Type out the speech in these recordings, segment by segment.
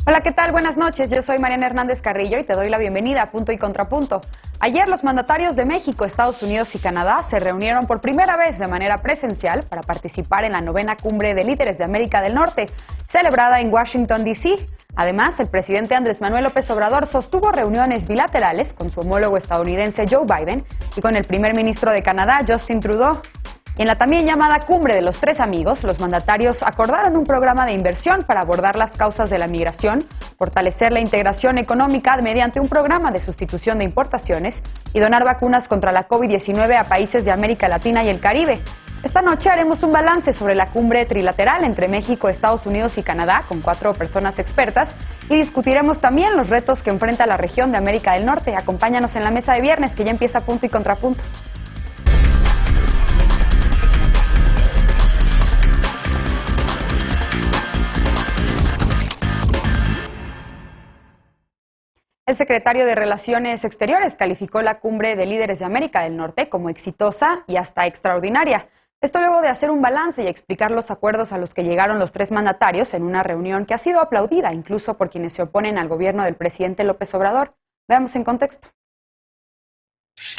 Hola, ¿qué tal? Buenas noches. Yo soy Mariana Hernández Carrillo y te doy la bienvenida a Punto y Contrapunto. Ayer los mandatarios de México, Estados Unidos y Canadá se reunieron por primera vez de manera presencial para participar en la 9ª Cumbre de Líderes de América del Norte, celebrada en Washington, D.C. Además, el presidente Andrés Manuel López Obrador sostuvo reuniones bilaterales con su homólogo estadounidense Joe Biden y con el primer ministro de Canadá, Justin Trudeau. Y en la también llamada Cumbre de los Tres Amigos, los mandatarios acordaron un programa de inversión para abordar las causas de la migración, fortalecer la integración económica mediante un programa de sustitución de importaciones y donar vacunas contra la COVID-19 a países de América Latina y el Caribe. Esta noche haremos un balance sobre la cumbre trilateral entre México, Estados Unidos y Canadá con 4 personas expertas y discutiremos también los retos que enfrenta la región de América del Norte. Acompáñanos en la mesa de viernes que ya empieza Punto y Contrapunto. El secretario de Relaciones Exteriores calificó la Cumbre de Líderes de América del Norte como exitosa y hasta extraordinaria. Esto luego de hacer un balance y explicar los acuerdos a los que llegaron los 3 mandatarios en una reunión que ha sido aplaudida incluso por quienes se oponen al gobierno del presidente López Obrador. Veamos en contexto.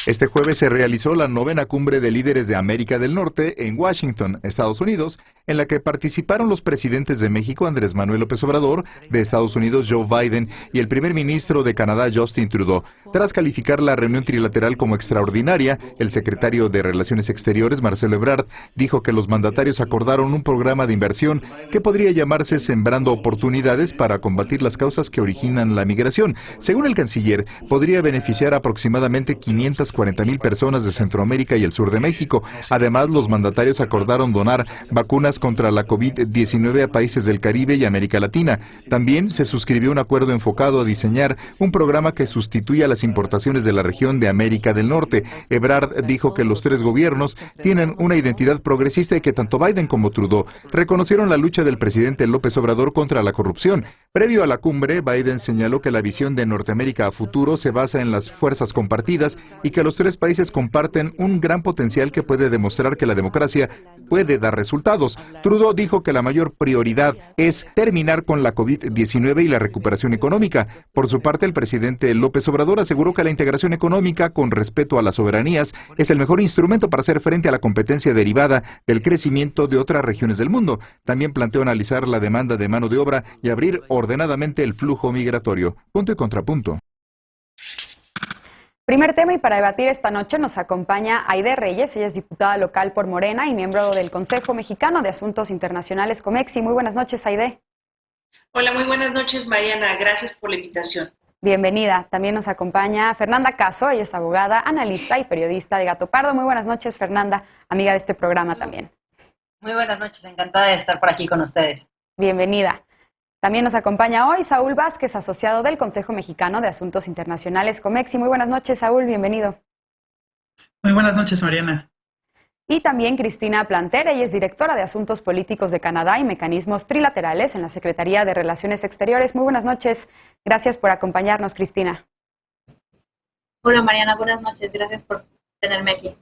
Este jueves se realizó la 9ª Cumbre de Líderes de América del Norte en Washington, Estados Unidos, en la que participaron los presidentes de México, Andrés Manuel López Obrador, de Estados Unidos, Joe Biden, y el primer ministro de Canadá, Justin Trudeau. Tras calificar la reunión trilateral como extraordinaria, el secretario de Relaciones Exteriores, Marcelo Ebrard, dijo que los mandatarios acordaron un programa de inversión que podría llamarse Sembrando Oportunidades para combatir las causas que originan la migración. Según el canciller, podría beneficiar aproximadamente 540,000 personas de Centroamérica y el sur de México. Además, los mandatarios acordaron donar vacunas contra la COVID-19 a países del Caribe y América Latina. También se suscribió un acuerdo enfocado a diseñar un programa que sustituya las importaciones de la región de América del Norte. Ebrard dijo que los 3 gobiernos tienen una identidad progresista y que tanto Biden como Trudeau reconocieron la lucha del presidente López Obrador contra la corrupción. Previo a la cumbre, Biden señaló que la visión de Norteamérica a futuro se basa en las fuerzas compartidas y que los 3 países comparten un gran potencial que puede demostrar que la democracia puede dar resultados. Trudeau dijo que la mayor prioridad es terminar con la COVID-19 y la recuperación económica. Por su parte, el presidente López Obrador aseguró que la integración económica con respeto a las soberanías es el mejor instrumento para hacer frente a la competencia derivada del crecimiento de otras regiones del mundo. También planteó analizar la demanda de mano de obra y abrir ordenadamente el flujo migratorio. Punto y contrapunto. Primer tema, y para debatir esta noche nos acompaña Aide Reyes. Ella es diputada local por Morena y miembro del Consejo Mexicano de Asuntos Internacionales, COMEXI. Muy buenas noches, Aide. Hola, muy buenas noches, Mariana. Gracias por la invitación. Bienvenida. También nos acompaña Fernanda Caso. Ella es abogada, analista y periodista de Gato Pardo. Muy buenas noches, Fernanda, amiga de este programa también. Muy buenas noches, encantada de estar por aquí con ustedes. Bienvenida. También nos acompaña hoy Saúl Vázquez, asociado del Consejo Mexicano de Asuntos Internacionales, COMEXI. Muy buenas noches, Saúl, bienvenido. Muy buenas noches, Mariana. Y también Cristina Planter, ella es directora de Asuntos Políticos de Canadá y Mecanismos Trilaterales en la Secretaría de Relaciones Exteriores. Muy buenas noches, gracias por acompañarnos, Cristina. Hola, Mariana, buenas noches, gracias por tenerme aquí.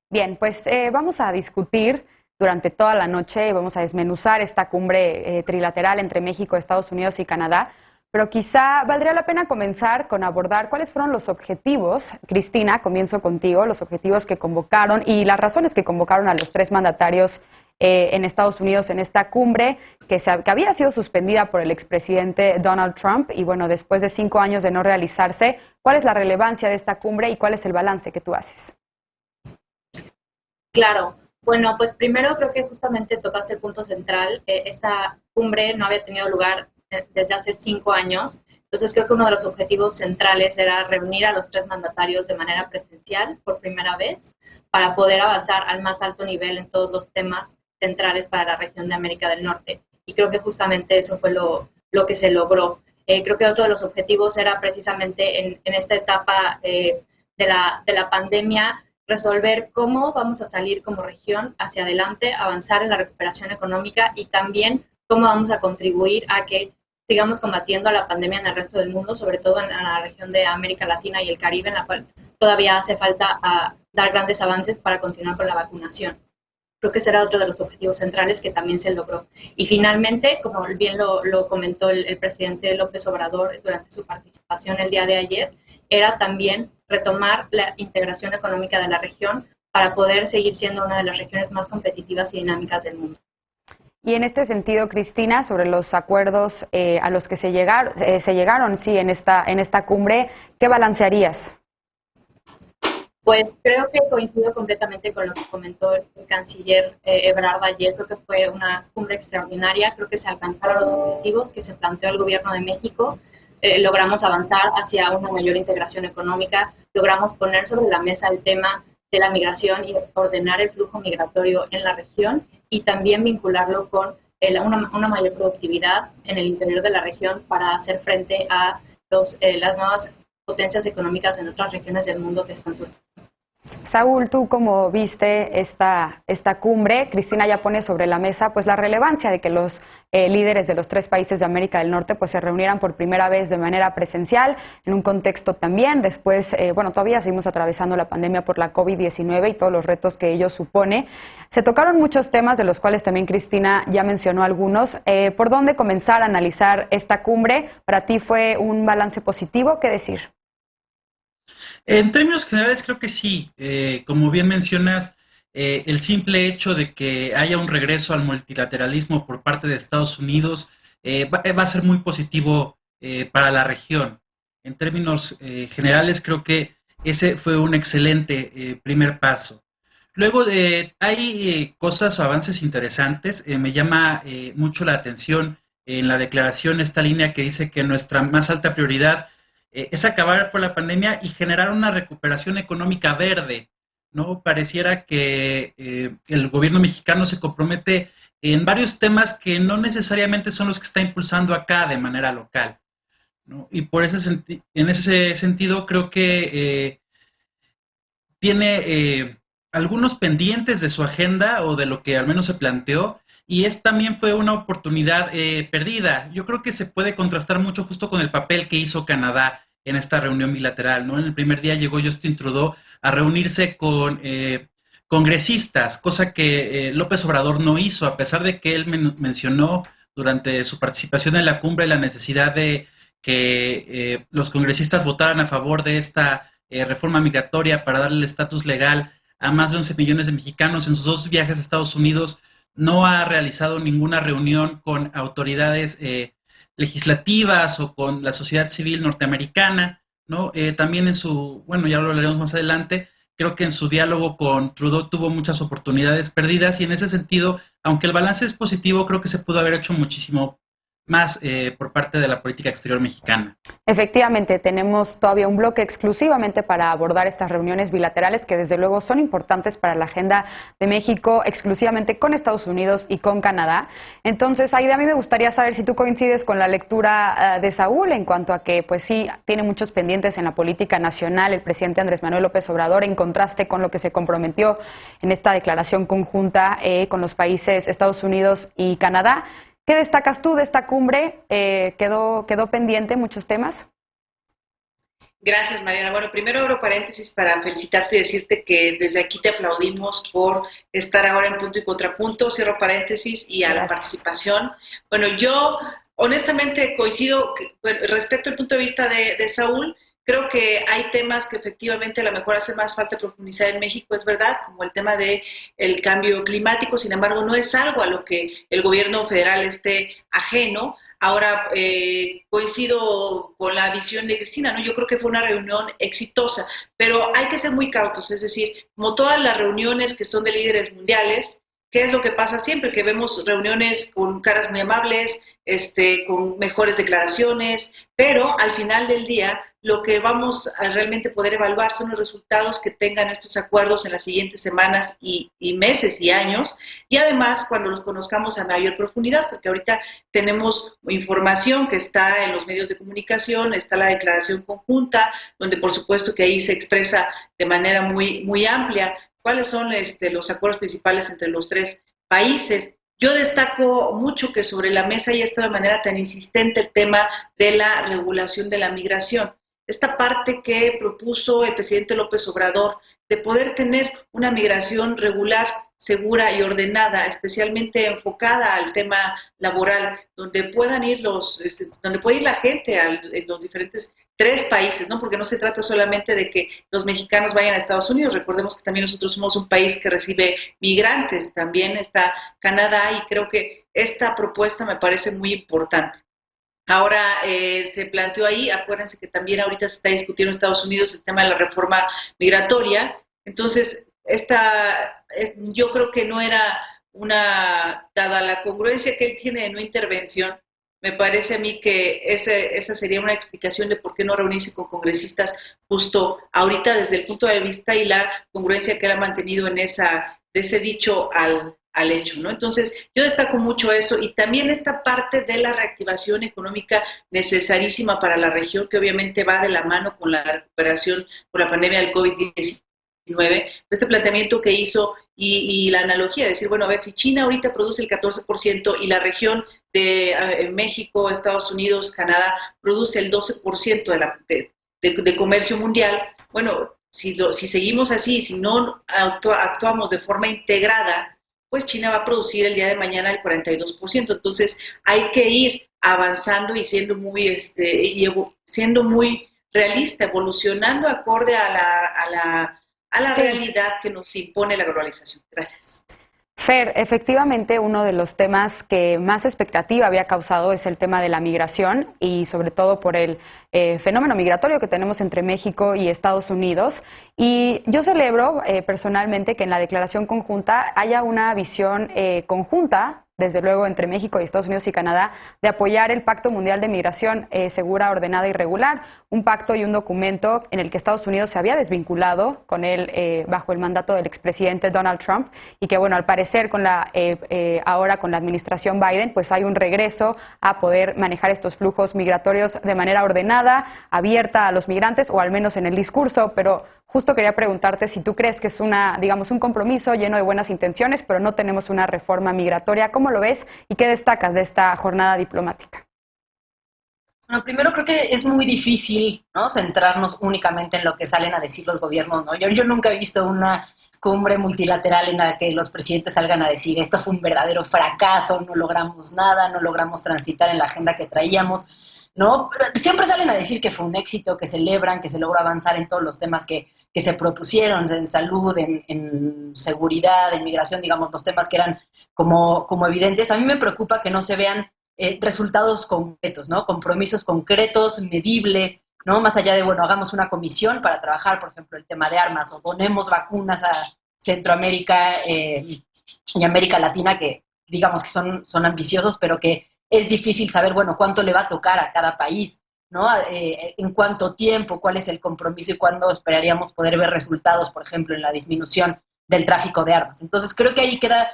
Bien, pues vamos a discutir durante toda la noche, vamos a desmenuzar esta cumbre trilateral entre México, Estados Unidos y Canadá, pero quizá valdría la pena comenzar con abordar cuáles fueron los objetivos. Cristina, comienzo contigo, los objetivos que convocaron y las razones que convocaron a los 3 mandatarios en Estados Unidos en esta cumbre que había sido suspendida por el expresidente Donald Trump y bueno, después de 5 años de no realizarse, ¿cuál es la relevancia de esta cumbre y cuál es el balance que tú haces? Claro. Bueno, pues primero creo que justamente tocaste el punto central. Esta cumbre no había tenido lugar desde hace 5 años. Entonces creo que uno de los objetivos centrales era reunir a los 3 mandatarios de manera presencial por primera vez para poder avanzar al más alto nivel en todos los temas centrales para la región de América del Norte. Y creo que justamente eso fue lo que se logró. Creo que otro de los objetivos era precisamente en esta etapa de la pandemia resolver cómo vamos a salir como región hacia adelante, avanzar en la recuperación económica y también cómo vamos a contribuir a que sigamos combatiendo la pandemia en el resto del mundo, sobre todo en la región de América Latina y el Caribe, en la cual todavía hace falta dar grandes avances para continuar con la vacunación. creo que será otro de los objetivos centrales que también se logró. Y finalmente, como bien lo comentó el presidente López Obrador durante su participación el día de ayer, era también retomar la integración económica de la región para poder seguir siendo una de las regiones más competitivas y dinámicas del mundo. Y en este sentido, Cristina, sobre los acuerdos a los que se llegaron sí, en esta cumbre, ¿qué balancearías? Pues creo que coincido completamente con lo que comentó el canciller Ebrard ayer. Creo que fue una cumbre extraordinaria. Creo que se alcanzaron los objetivos que se planteó el gobierno de México. Logramos avanzar hacia una mayor integración económica. Logramos poner sobre la mesa el tema de la migración y ordenar el flujo migratorio en la región y también vincularlo con una mayor productividad en el interior de la región para hacer frente a las nuevas potencias económicas en otras regiones del mundo que están surgiendo. Saúl, tú cómo viste esta cumbre. Cristina ya pone sobre la mesa pues la relevancia de que los líderes de los 3 países de América del Norte pues se reunieran por primera vez de manera presencial en un contexto también. Después, todavía seguimos atravesando la pandemia por la COVID-19 y todos los retos que ello supone. Se tocaron muchos temas de los cuales también Cristina ya mencionó algunos. ¿Por dónde comenzar a analizar esta cumbre? ¿Para ti fue un balance positivo? ¿Qué decir? En términos generales creo que sí. Como bien mencionas, el simple hecho de que haya un regreso al multilateralismo por parte de Estados Unidos va a ser muy positivo para la región. En términos generales creo que ese fue un excelente primer paso. Luego hay avances interesantes. Me llama mucho la atención en la declaración esta línea que dice que nuestra más alta prioridad es acabar con la pandemia y generar una recuperación económica verde, ¿no? Pareciera que el gobierno mexicano se compromete en varios temas que no necesariamente son los que está impulsando acá de manera local, ¿no? Y en ese sentido creo que tiene algunos pendientes de su agenda o de lo que al menos se planteó, y también fue una oportunidad perdida. Yo creo que se puede contrastar mucho justo con el papel que hizo Canadá en esta reunión bilateral, ¿no? En el primer día llegó Justin Trudeau a reunirse con congresistas, cosa que López Obrador no hizo, a pesar de que él mencionó durante su participación en la cumbre la necesidad de que los congresistas votaran a favor de esta reforma migratoria para darle el estatus legal a más de 11 millones de mexicanos. En sus 2 viajes a Estados Unidos no ha realizado ninguna reunión con autoridades legislativas o con la sociedad civil norteamericana, ¿no? También ya lo hablaremos más adelante, creo que en su diálogo con Trudeau tuvo muchas oportunidades perdidas, y en ese sentido, aunque el balance es positivo, creo que se pudo haber hecho muchísimo más por parte de la política exterior mexicana. Efectivamente, tenemos todavía un bloque exclusivamente para abordar estas reuniones bilaterales que desde luego son importantes para la agenda de México, exclusivamente con Estados Unidos y con Canadá. Entonces, Aida, a mí me gustaría saber si tú coincides con la lectura de Saúl en cuanto a que, pues sí, tiene muchos pendientes en la política nacional el presidente Andrés Manuel López Obrador, en contraste con lo que se comprometió en esta declaración conjunta con los países Estados Unidos y Canadá. ¿Qué destacas tú de esta cumbre? ¿Quedó pendiente muchos temas? Gracias, Mariana. Bueno, primero abro paréntesis para felicitarte y decirte que desde aquí te aplaudimos por estar ahora en Punto y Contrapunto. Cierro paréntesis y a Gracias. La participación. Bueno, yo honestamente coincido respecto al punto de vista de Saúl. Creo que hay temas que efectivamente a lo mejor hace más falta profundizar en México, es verdad, como el tema del cambio climático. Sin embargo, no es algo a lo que el gobierno federal esté ajeno. Ahora, coincido con la visión de Cristina, ¿no? Yo creo que fue una reunión exitosa, pero hay que ser muy cautos, es decir, como todas las reuniones que son de líderes mundiales, ¿qué es lo que pasa siempre? Que vemos reuniones con caras muy amables, con mejores declaraciones, pero al final del día lo que vamos a realmente poder evaluar son los resultados que tengan estos acuerdos en las siguientes semanas y meses y años, y además cuando los conozcamos a mayor profundidad, porque ahorita tenemos información que está en los medios de comunicación, está la declaración conjunta, donde por supuesto que ahí se expresa de manera muy, muy amplia cuáles son los acuerdos principales entre los 3 países. Yo destaco mucho que sobre la mesa ya está de manera tan insistente el tema de la regulación de la migración. esta parte que propuso el presidente López Obrador de poder tener una migración regular, segura y ordenada, especialmente enfocada al tema laboral, donde puedan ir donde puede ir la gente en los diferentes 3 países, ¿no? Porque no se trata solamente de que los mexicanos vayan a Estados Unidos, recordemos que también nosotros somos un país que recibe migrantes, también está Canadá, y creo que esta propuesta me parece muy importante. Ahora se planteó ahí, acuérdense que también ahorita se está discutiendo en Estados Unidos el tema de la reforma migratoria, entonces yo creo que no era dada la congruencia que él tiene de no intervención, me parece a mí que esa sería una explicación de por qué no reunirse con congresistas justo ahorita desde el punto de vista y la congruencia que él ha mantenido de ese dicho al hecho, ¿no? Entonces, yo destaco mucho eso y también esta parte de la reactivación económica necesarísima para la región, que obviamente va de la mano con la recuperación por la pandemia del COVID-19, este planteamiento que hizo y la analogía de decir, bueno, a ver, si China ahorita produce el 14% y la región de México, Estados Unidos, Canadá produce el 12% de comercio mundial, bueno, si seguimos así, si no actuamos de forma integrada, pues China va a producir el día de mañana el 42%. Entonces hay que ir avanzando y siendo muy realista, evolucionando acorde a la sí. realidad que nos impone la globalización. Gracias. Fer, efectivamente uno de los temas que más expectativa había causado es el tema de la migración y sobre todo por el fenómeno migratorio que tenemos entre México y Estados Unidos. Y yo celebro personalmente que en la declaración conjunta haya una visión conjunta, desde luego entre México y Estados Unidos y Canadá, de apoyar el Pacto Mundial de Migración Segura, Ordenada y Regular, un pacto y un documento en el que Estados Unidos se había desvinculado con él bajo el mandato del expresidente Donald Trump y que, bueno, al parecer ahora con la administración Biden, pues hay un regreso a poder manejar estos flujos migratorios de manera ordenada, abierta a los migrantes, o al menos en el discurso, pero justo quería preguntarte si tú crees que es un compromiso lleno de buenas intenciones, pero no tenemos una reforma migratoria. ¿Cómo lo ves y qué destacas de esta jornada diplomática? Bueno, primero creo que es muy difícil, ¿no?, centrarnos únicamente en lo que salen a decir los gobiernos, ¿no? Yo nunca he visto una cumbre multilateral en la que los presidentes salgan a decir esto fue un verdadero fracaso, no logramos nada, no logramos transitar en la agenda que traíamos, ¿no? Pero siempre salen a decir que fue un éxito, que celebran, que se logró avanzar en todos los temas que se propusieron, en salud, en seguridad, en migración, digamos, los temas que eran como evidentes. A mí me preocupa que no se vean resultados concretos, ¿no? Compromisos concretos, medibles, ¿no? Más allá de, bueno, hagamos una comisión para trabajar, por ejemplo, el tema de armas, o donemos vacunas a Centroamérica y América Latina, que digamos que son ambiciosos, pero que es difícil saber, bueno, cuánto le va a tocar a cada país, ¿no? En cuánto tiempo, cuál es el compromiso y cuándo esperaríamos poder ver resultados, por ejemplo, en la disminución del tráfico de armas. Entonces, creo que ahí queda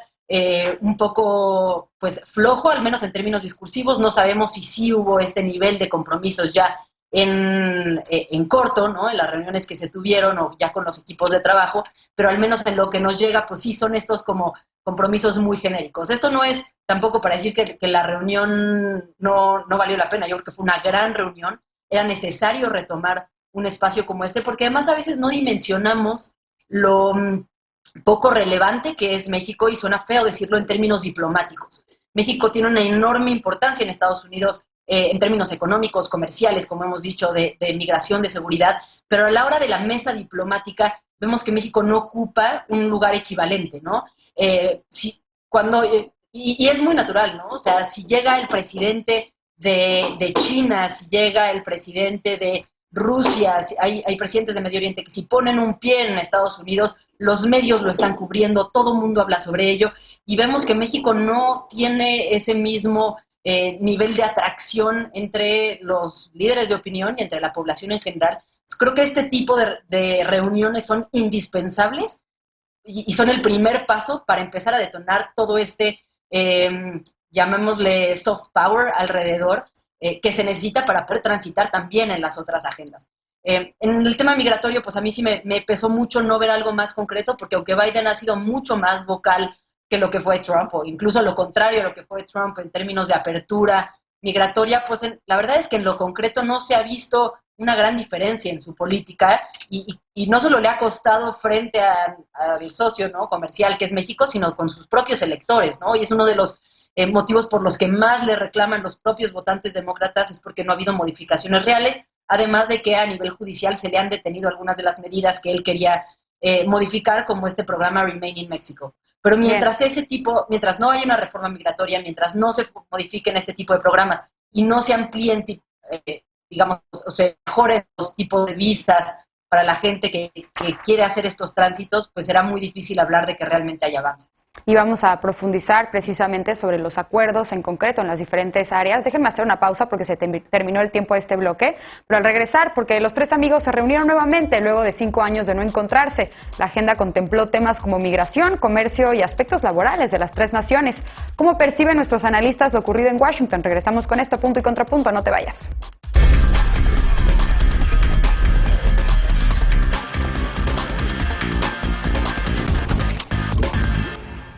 un poco, pues, flojo, al menos en términos discursivos. No sabemos si sí hubo este nivel de compromisos ya en corto, ¿no?, en las reuniones que se tuvieron o ya con los equipos de trabajo, pero al menos en lo que nos llega, pues sí son estos como compromisos muy genéricos. Esto no es tampoco para decir que la reunión no valió la pena. Yo creo que fue una gran reunión. Era necesario retomar un espacio como este, porque además a veces no dimensionamos lo poco relevante que es México, y suena feo decirlo en términos diplomáticos. México tiene una enorme importancia en Estados Unidos en términos económicos, comerciales, como hemos dicho, de migración, de seguridad, pero a la hora de la mesa diplomática vemos que México no ocupa un lugar equivalente, ¿no? Y es muy natural, ¿no? O sea, si llega el presidente de China, si llega el presidente de Rusia, hay presidentes de Medio Oriente que si ponen un pie en Estados Unidos, los medios lo están cubriendo, todo el mundo habla sobre ello, y vemos que México no tiene ese mismo nivel de atracción entre los líderes de opinión y entre la población en general. Creo que este tipo de reuniones son indispensables y son el primer paso para empezar a detonar todo este, llamémosle soft power alrededor, que se necesita para poder transitar también en las otras agendas. En el tema migratorio, pues a mí sí me pesó mucho no ver algo más concreto, porque aunque Biden ha sido mucho más vocal que lo que fue Trump, o incluso lo contrario a lo que fue Trump en términos de apertura migratoria, pues la verdad es que en lo concreto no se ha visto una gran diferencia en su política y no solo le ha costado frente al socio, ¿no?, comercial que es México, sino con sus propios electores, ¿no? Y es uno de los motivos por los que más le reclaman los propios votantes demócratas, es porque no ha habido modificaciones reales, además de que a nivel judicial se le han detenido algunas de las medidas que él quería modificar, como este programa Remain in Mexico. Pero mientras mientras no haya una reforma migratoria, mientras no se modifiquen este tipo de programas y no se amplíen, digamos, o se mejoren los tipos de visas para la gente que quiere hacer estos tránsitos, pues será muy difícil hablar de que realmente haya avances. Y vamos a profundizar precisamente sobre los acuerdos en concreto en las diferentes áreas. Déjenme hacer una pausa porque se terminó el tiempo de este bloque, pero al regresar, porque los tres amigos se reunieron nuevamente luego de 5 años de no encontrarse. La agenda contempló temas como migración, comercio y aspectos laborales de las tres naciones. ¿Cómo perciben nuestros analistas lo ocurrido en Washington? Regresamos con esto, punto y contrapunto, no te vayas.